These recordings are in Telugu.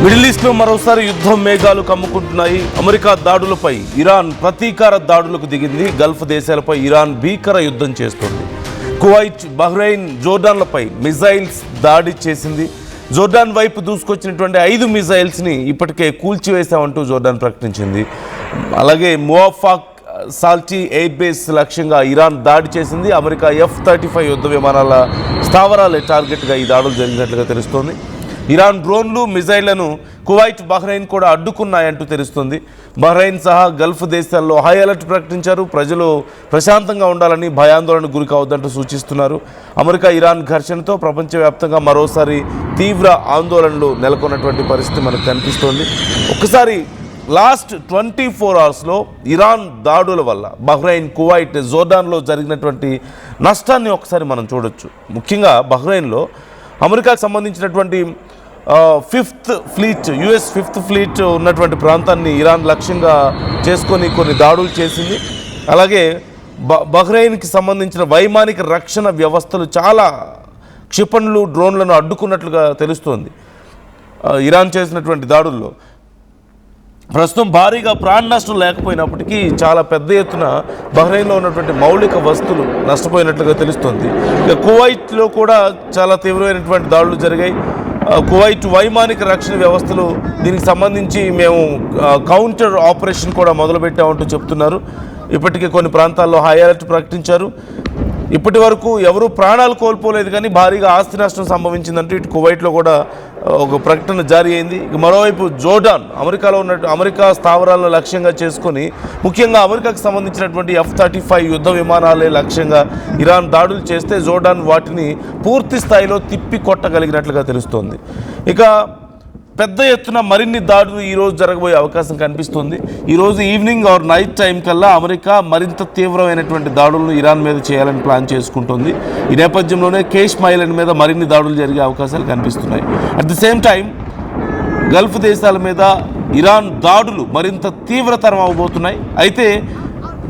మిడిల్ ఈస్ట్లో మరోసారి యుద్ధం మేఘాలు కమ్ముకుంటున్నాయి. అమెరికా దాడులపై ఇరాన్ ప్రతీకార దాడులకు దిగింది. గల్ఫ్ దేశాలపై ఇరాన్ భీకర యుద్ధం చేస్తోంది. కువైట్, బహ్రెయిన్, జోర్డాన్లపై మిజైల్స్ దాడి చేసింది. జోర్డాన్ వైపు దూసుకొచ్చినటువంటి 5 మిజైల్స్ని ఇప్పటికే కూల్చివేశామంటూ జోర్డాన్ ప్రకటించింది. అలాగే మువాఫాక్ సాల్టీ ఎయిర్ బేస్ లక్ష్యంగా ఇరాన్ దాడి చేసింది. అమెరికా F-35 యుద్ధ విమానాల స్థావరాలే టార్గెట్గా ఈ దాడులు జరిగినట్లుగా తెలుస్తోంది. ఇరాన్ డ్రోన్లు, మిజైళ్లను కువైట్, బహ్రెయిన్ కూడా అడ్డుకున్నాయంటూ తెలుస్తుంది. బహ్రెయిన్ సహా గల్ఫ్ దేశాల్లో హై అలర్ట్ ప్రకటించారు. ప్రజలు ప్రశాంతంగా ఉండాలని, భయాందోళనకు గురి కావద్దంటూ సూచిస్తున్నారు. అమెరికా ఇరాన్ ఘర్షణతో ప్రపంచవ్యాప్తంగా మరోసారి తీవ్ర ఆందోళనలు నెలకొన్నటువంటి పరిస్థితి మనకు కనిపిస్తోంది. ఒక్కసారి లాస్ట్ 24 అవర్స్లో ఇరాన్ దాడుల వల్ల బహ్రెయిన్, కువైట్, జోర్డాన్లో జరిగినటువంటి నష్టాన్ని ఒకసారి మనం చూడొచ్చు. ముఖ్యంగా బహ్రెయిన్లో అమెరికాకు సంబంధించినటువంటి 5th fleet, US 5th fleet ఉన్నటువంటి ప్రాంతాన్ని ఇరాన్ లక్ష్యంగా చేసుకొని కొన్ని దాడులు చేసింది. అలాగే బహ్రెయిన్కి సంబంధించిన వైమానిక రక్షణ వ్యవస్థలు చాలా క్షిపణులు, డ్రోన్లను అడ్డుకున్నట్లుగా తెలుస్తోంది. ఇరాన్ చేసినటువంటి దాడుల్లో ప్రస్తుతం భారీగా ప్రాణ నష్టం లేకపోయినప్పటికీ చాలా పెద్ద ఎత్తున బహ్రెయిన్లో ఉన్నటువంటి మౌలిక వస్తువులు నష్టపోయినట్లుగా తెలుస్తుంది. ఇక కువైట్లో కూడా చాలా తీవ్రమైనటువంటి దాడులు జరిగాయి. కువైట్ వైమానిక రక్షణ వ్యవస్థలు దీనికి సంబంధించి మేము కౌంటర్ ఆపరేషన్ కూడా మొదలుపెట్టామంటూ చెప్తున్నారు. ఇప్పటికే కొన్ని ప్రాంతాల్లో హై అలర్ట్ ప్రకటించారు. ఇప్పటి వరకు ఎవరూ ప్రాణాలు కోల్పోలేదు, కానీ భారీగా ఆస్తి నష్టం సంభవించిందంటూ ఇటు కువైట్లో కూడా ఒక ప్రకటన జారీ అయింది. మరోవైపు జోర్డాన్, అమెరికాలో ఉన్నట్టు అమెరికా స్థావరాలను లక్ష్యంగా చేసుకొని ముఖ్యంగా అమెరికాకు సంబంధించినటువంటి F-35 యుద్ధ విమానాలే లక్ష్యంగా ఇరాన్ దాడులు చేస్తే జోర్డాన్ వాటిని పూర్తి స్థాయిలో తిప్పి కొట్టగలిగినట్లుగా తెలుస్తోంది. ఇక పెద్ద ఎత్తున మరిన్ని దాడులు ఈరోజు జరగబోయే అవకాశం కనిపిస్తుంది. ఈరోజు ఈవినింగ్ ఆర్ నైట్ టైం కల్లా అమెరికా మరింత తీవ్రమైనటువంటి దాడులను ఇరాన్ మీద చేయాలని ప్లాన్ చేసుకుంటుంది. ఈ నేపథ్యంలోనే కేష్మ్ ఐలాండ్ మీద మరిన్ని దాడులు జరిగే అవకాశాలు కనిపిస్తున్నాయి. At the same time Gulf దేశాల మీద ఇరాన్ దాడులు మరింత తీవ్రతరం అవబోతున్నాయి. అయితే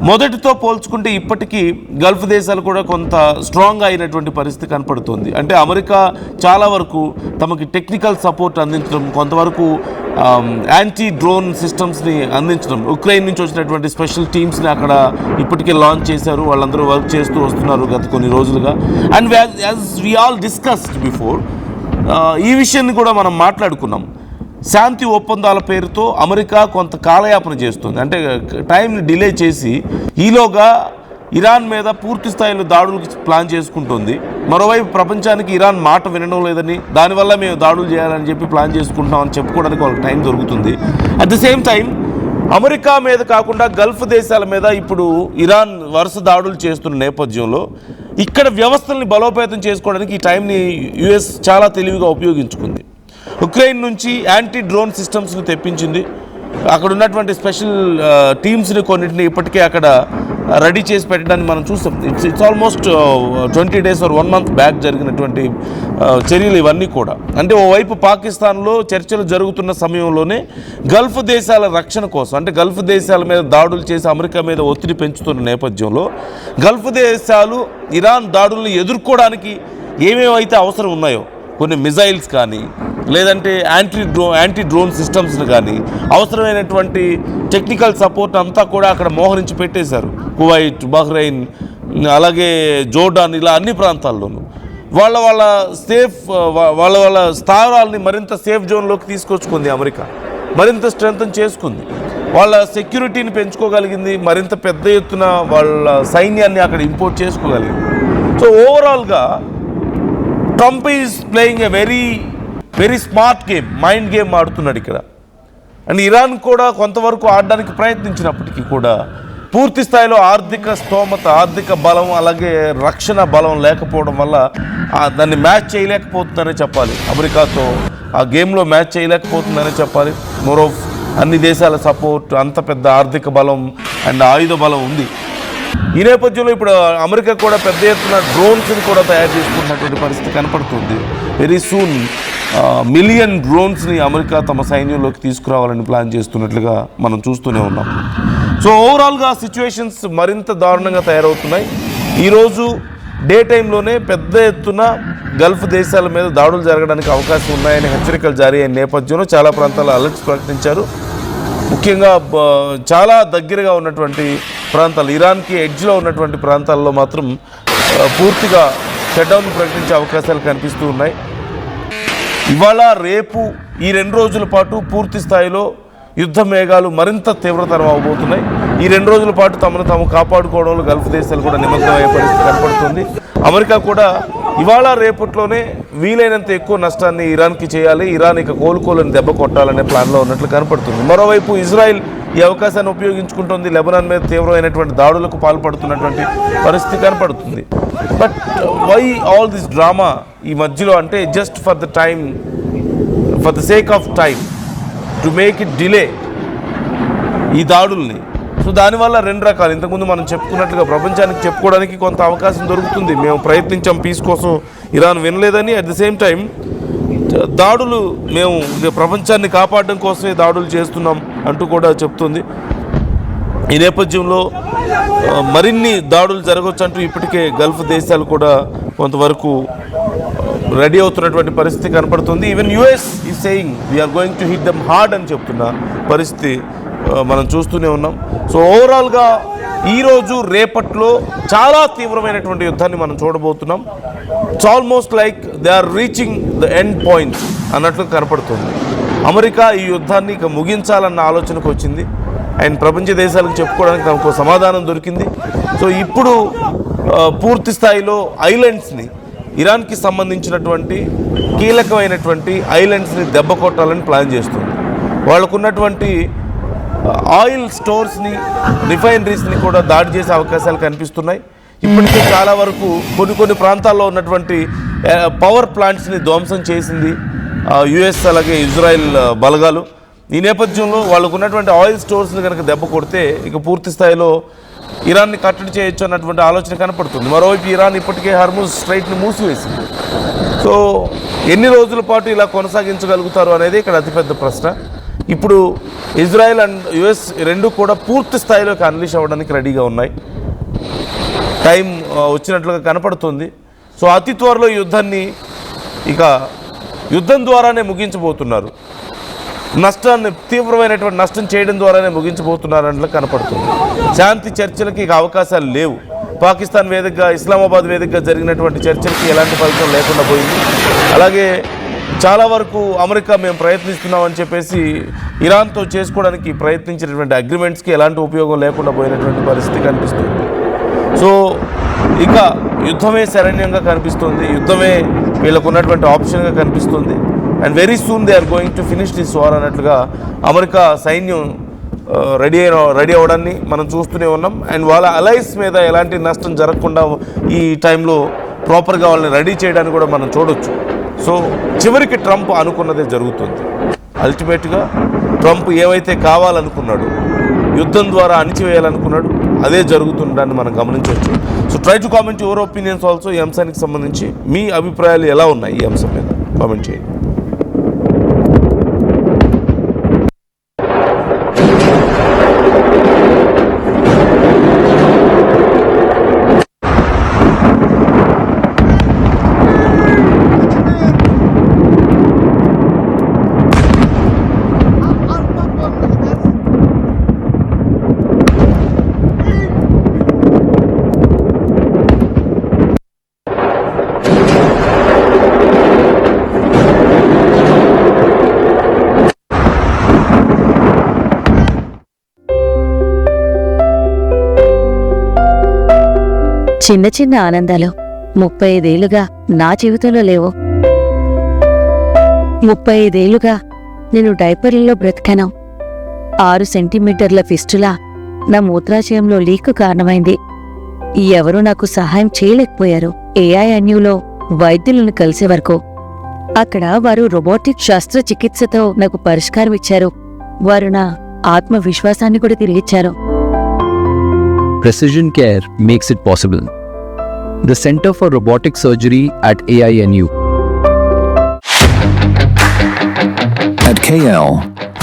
మొదటితో పోల్చుకుంటే ఇప్పటికీ గల్ఫ్ దేశాలు కూడా కొంత స్ట్రాంగ్గా అయినటువంటి పరిస్థితి కనపడుతుంది. అంటే అమెరికా చాలా వరకు తమకి టెక్నికల్ సపోర్ట్ అందించడం, కొంతవరకు యాంటీ డ్రోన్ సిస్టమ్స్ని అందించడం, ఉక్రెయిన్ నుంచి వచ్చినటువంటి స్పెషల్ టీమ్స్ని అక్కడ ఇప్పటికే లాంచ్ చేశారు. వాళ్ళందరూ వర్క్ చేస్తూ వస్తున్నారు గత కొన్ని రోజులుగా. And as we all discussed before, ఈ విషయాన్ని కూడా మనం మాట్లాడుకున్నాం. శాంతి ఒప్పందాల పేరుతో అమెరికా కొంత కాలయాపన చేస్తుంది. అంటే టైంని డిలే చేసి ఈలోగా ఇరాన్ మీద పూర్తి స్థాయిలో దాడులకు ప్లాన్ చేసుకుంటుంది. మరోవైపు ప్రపంచానికి ఇరాన్ మాట వినడం లేదని, దానివల్ల మేము దాడులు చేయాలని చెప్పి ప్లాన్ చేసుకుంటామని చెప్పుకోవడానికి వాళ్ళకి టైం దొరుకుతుంది. At the same time America మీద కాకుండా గల్ఫ్ దేశాల మీద ఇప్పుడు ఇరాన్ వరుస దాడులు చేస్తున్న నేపథ్యంలో ఇక్కడ వ్యవస్థల్ని బలోపేతం చేసుకోవడానికి ఈ టైంని US చాలా తెలివిగా ఉపయోగించుకుంది. ఉక్రెయిన్ నుంచి యాంటీ డ్రోన్ సిస్టమ్స్ని తెప్పించింది. అక్కడ ఉన్నటువంటి స్పెషల్ టీమ్స్ని కొన్నింటిని ఇప్పటికే అక్కడ రెడీ చేసి పెట్టడాన్ని మనం చూస్తాం. It's almost 20 days or 1 month back జరిగినటువంటి చర్యలు ఇవన్నీ కూడా. అంటే ఓవైపు పాకిస్తాన్లో చర్చలు జరుగుతున్న సమయంలోనే గల్ఫ్ దేశాల రక్షణ కోసం, అంటే గల్ఫ్ దేశాల మీద దాడులు చేసి అమెరికా మీద ఒత్తిడి పెంచుతున్న నేపథ్యంలో గల్ఫ్ దేశాలు ఇరాన్ దాడులను ఎదుర్కోవడానికి ఏమేమైతే అవసరం ఉన్నాయో, కొన్ని మిజైల్స్ కానీ, లేదంటే యాంటీ డ్రోన్ సిస్టమ్స్ని కానీ, అవసరమైనటువంటి టెక్నికల్ సపోర్ట్ అంతా కూడా అక్కడ మోహరించి పెట్టేశారు. కువైట్, బహ్రెయిన్, అలాగే జోర్డాన్, ఇలా అన్ని ప్రాంతాల్లోనూ వాళ్ళ స్థావరాలని మరింత సేఫ్ జోన్లోకి తీసుకొచ్చుకుంది. అమెరికా మరింత స్ట్రెంగ్తన్ చేసుకుంది. వాళ్ళ సెక్యూరిటీని పెంచుకోగలిగింది. మరింత పెద్ద ఎత్తున వాళ్ళ సైన్యాన్ని అక్కడ ఇంపోర్ట్ చేసుకోగలిగింది. సో ఓవరాల్గా Trump is playing a very smart game, mind game ఆడుతున్నాడు ఇక్కడ. అండ్ ఇరాన్ కూడా కొంతవరకు ఆడడానికి ప్రయత్నించినప్పటికీ కూడా పూర్తి స్థాయిలో ఆర్థిక స్తోమత, ఆర్థిక బలం, అలాగే రక్షణ బలం లేకపోవడం వల్ల దాన్ని మ్యాచ్ చేయలేకపోతుందనే చెప్పాలి. అమెరికాతో ఆ గేమ్లో మ్యాచ్ చేయలేకపోతుందనే చెప్పాలి. మోరోఫ్ అన్ని దేశాల సపోర్ట్, అంత పెద్ద ఆర్థిక బలం అండ్ ఆయుధ బలం ఉంది. ఈ నేపథ్యంలో ఇప్పుడు అమెరికా కూడా పెద్ద ఎత్తున డ్రోన్స్ని కూడా తయారు చేసుకున్నటువంటి పరిస్థితి కనపడుతుంది. వెరీ సూన్ మిలియన్ డ్రోన్స్ని అమెరికా తమ సైన్యంలోకి తీసుకురావాలని ప్లాన్ చేస్తున్నట్లుగా మనం చూస్తూనే ఉన్నాం. సో ఓవరాల్గా సిచ్యువేషన్స్ మరింత దారుణంగా తయారవుతున్నాయి. ఈరోజు డే టైంలోనే పెద్ద ఎత్తున గల్ఫ్ దేశాల మీద దాడులు జరగడానికి అవకాశం ఉన్నాయని హెచ్చరికలు జారీ అయిన నేపథ్యంలో చాలా ప్రాంతాల్లో అలర్ట్స్ ప్రకటించారు. ముఖ్యంగా చాలా దగ్గరగా ఉన్నటువంటి ప్రాంతాలు, ఇరాన్కి ఎడ్జ్లో ఉన్నటువంటి ప్రాంతాల్లో మాత్రం పూర్తిగా షట్డౌన్ ప్రకటించే అవకాశాలు కనిపిస్తూ ఉన్నాయి. ఇవాళ రేపు ఈ 2 రోజుల పాటు పూర్తి స్థాయిలో యుద్ధ మేఘాలు మరింత తీవ్రతరం అవబోతున్నాయి. ఈ 2 రోజుల పాటు తమను తాము కాపాడుకోవడంలో గల్ఫ్ దేశాలు కూడా నిమగ్నమయ్యే పరిస్థితి కనపడుతుంది. అమెరికా కూడా ఇవాళ రేపట్లోనే వీలైనంత ఎక్కువ నష్టాన్ని ఇరాన్కి చేయాలి, ఇరాన్ ఇక కోలుకోలని దెబ్బ కొట్టాలనే ప్లాన్లో ఉన్నట్లు కనపడుతుంది. మరోవైపు ఇజ్రాయెల్ ఈ అవకాశాన్ని ఉపయోగించుకుంటుంది, లెబనాన్ మీద తీవ్రమైనటువంటి దాడులకు పాల్పడుతున్నటువంటి పరిస్థితి కనపడుతుంది. But why all this drama ఈ మధ్యలో అంటే just for the sake of time to make it delay ఈ దాడుల్ని. సో దానివల్ల 2 రకాలు, ఇంతకుముందు మనం చెప్పుకున్నట్లుగా ప్రపంచానికి చెప్పుకోవడానికి కొంత అవకాశం దొరుకుతుంది, మేము ప్రయత్నించాం పీస్ కోసం, ఇరాన్ వినలేదని. అట్ ది సేమ్ టైం దాడులు మేము ప్రపంచాన్ని కాపాడడం కోసమే దాడులు చేస్తున్నాం అంటూ కూడా చెప్తుంది. ఈ నేపథ్యంలో మరిన్ని దాడులు జరగవచ్చు అంటూ ఇప్పటికే గల్ఫ్ దేశాలు కూడా కొంతవరకు రెడీ అవుతున్నటువంటి పరిస్థితి కనపడుతుంది. Even US is saying we are going to hit them hard అని చెప్తున్న పరిస్థితి మనం చూస్తూనే ఉన్నాం. సో ఓవరాల్గా ఈరోజు రేపట్లో చాలా తీవ్రమైనటువంటి యుద్ధాన్ని మనం చూడబోతున్నాం. It's almost like they are reaching the end point అన్నట్లు కనపడుతుంది. అమెరికా ఈ యుద్ధాన్ని ఇక ముగించాలన్న ఆలోచనకు వచ్చింది అండ్ ప్రపంచ దేశాలకు చెప్పుకోవడానికి తమకు సమాధానం దొరికింది. సో ఇప్పుడు పూర్తి స్థాయిలో ఐలాండ్స్ని, ఇరాన్కి సంబంధించినటువంటి కీలకమైనటువంటి ఐలాండ్స్ని దెబ్బ కొట్టాలని ప్లాన్ చేస్తుంది. వాళ్ళకున్నటువంటి ఆయిల్ స్టోర్స్ని, రిఫైనరీస్ని కూడా దాడి చేసే అవకాశాలు కనిపిస్తున్నాయి. ఇప్పటికే చాలా వరకు కొన్ని ప్రాంతాల్లో ఉన్నటువంటి పవర్ ప్లాంట్స్ని ధ్వంసం చేసింది యుఎస్ అలాగే ఇజ్రాయెల్ బలగాలు. ఈ నేపథ్యంలో వాళ్ళకు ఉన్నటువంటి ఆయిల్ స్టోర్స్ని కనుక దెబ్బ కొడితే ఇక పూర్తి స్థాయిలో ఇరాన్ని కట్టడి చేయొచ్చు అన్నటువంటి ఆలోచన కనపడుతుంది. మరోవైపు ఇరాన్ ఇప్పటికే హార్ముజ్ స్ట్రైట్ని మూసివేసింది. సో ఎన్ని రోజుల పాటు ఇలా కొనసాగించగలుగుతారు అనేది ఇక్కడ అతిపెద్ద ప్రశ్న. ఇప్పుడు ఇజ్రాయెల్ అండ్ యుఎస్ 2 కూడా పూర్తి స్థాయిలోకి అన్లీష్ అవ్వడానికి రెడీగా ఉన్నాయి. టైం వచ్చినట్లుగా కనపడుతుంది. సో అతి త్వరలో యుద్ధాన్ని ఇక యుద్ధం ద్వారానే ముగించబోతున్నారు, నష్టాన్ని తీవ్రమైనటువంటి నష్టం చేయడం ద్వారానే ముగించబోతున్నారు అన్నట్లు కనపడుతుంది. శాంతి చర్చలకి ఇక అవకాశాలు లేవు. పాకిస్తాన్ వేదికగా, ఇస్లామాబాద్ వేదికగా జరిగినటువంటి చర్చలకి ఎలాంటి ఫలితం లేకుండా పోయింది. అలాగే చాలా వరకు అమెరికా మేము ప్రయత్నిస్తున్నామని చెప్పేసి ఇరాన్తో చేసుకోవడానికి ప్రయత్నించినటువంటి అగ్రిమెంట్స్కి ఎలాంటి ఉపయోగం లేకుండా పోయినటువంటి పరిస్థితి కనిపిస్తుంది. సో ఇక యుద్ధమే శరణ్యంగా కనిపిస్తుంది, యుద్ధమే వీళ్ళకు ఉన్నటువంటి ఆప్షన్గా కనిపిస్తుంది. And very soon they are going to finish this war అన్నట్లుగా అమెరికా సైన్యం రెడీ అవ్వడాన్ని మనం చూస్తూనే ఉన్నాం. అండ్ వాళ్ళ అలైస్ మీద ఎలాంటి నష్టం జరగకుండా ఈ టైంలో ప్రాపర్గా వాళ్ళని రెడీ చేయడానికి కూడా మనం చూడొచ్చు. సో చివరికి ట్రంప్ అనుకున్నదే జరుగుతుంది. అల్టిమేట్గా ట్రంప్ ఏవైతే కావాలనుకున్నాడు, యుద్ధం ద్వారా అణిచివేయాలనుకున్నాడు, అదే జరుగుతుండడాన్ని మనం గమనించవచ్చు. So try to comment your opinions also. ఈ అంశానికి సంబంధించి మీ అభిప్రాయాలు ఎలా ఉన్నాయి ఈ అంశం మీద కామెంట్ చేయండి. చిన్న చిన్న ఆనందాలు 35 ఏళ్లుగా నా జీవితంలో లేవు. 35 ఏళ్లుగా నేను డైపర్లలో బ్రతికాను. 6 సెంటీమీటర్ల ఫిస్టులా నా మూత్రాశయంలో లీకు కారణమైంది. ఎవరూ నాకు సహాయం చేయలేకపోయారు. AINUలో వైద్యులను కలిసే వరకు. అక్కడ వారు రోబోటిక్ శస్త్రచికిత్సతో నాకు పరిష్కారం ఇచ్చారు. వారు నా ఆత్మవిశ్వాసాన్ని కూడా తిరిగిచ్చారు. Precision Care makes it possible. The Center for Robotic Surgery at AINU. At KL,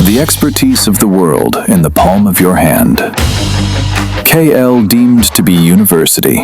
the expertise of the world in the palm of your hand. KL deemed to be university.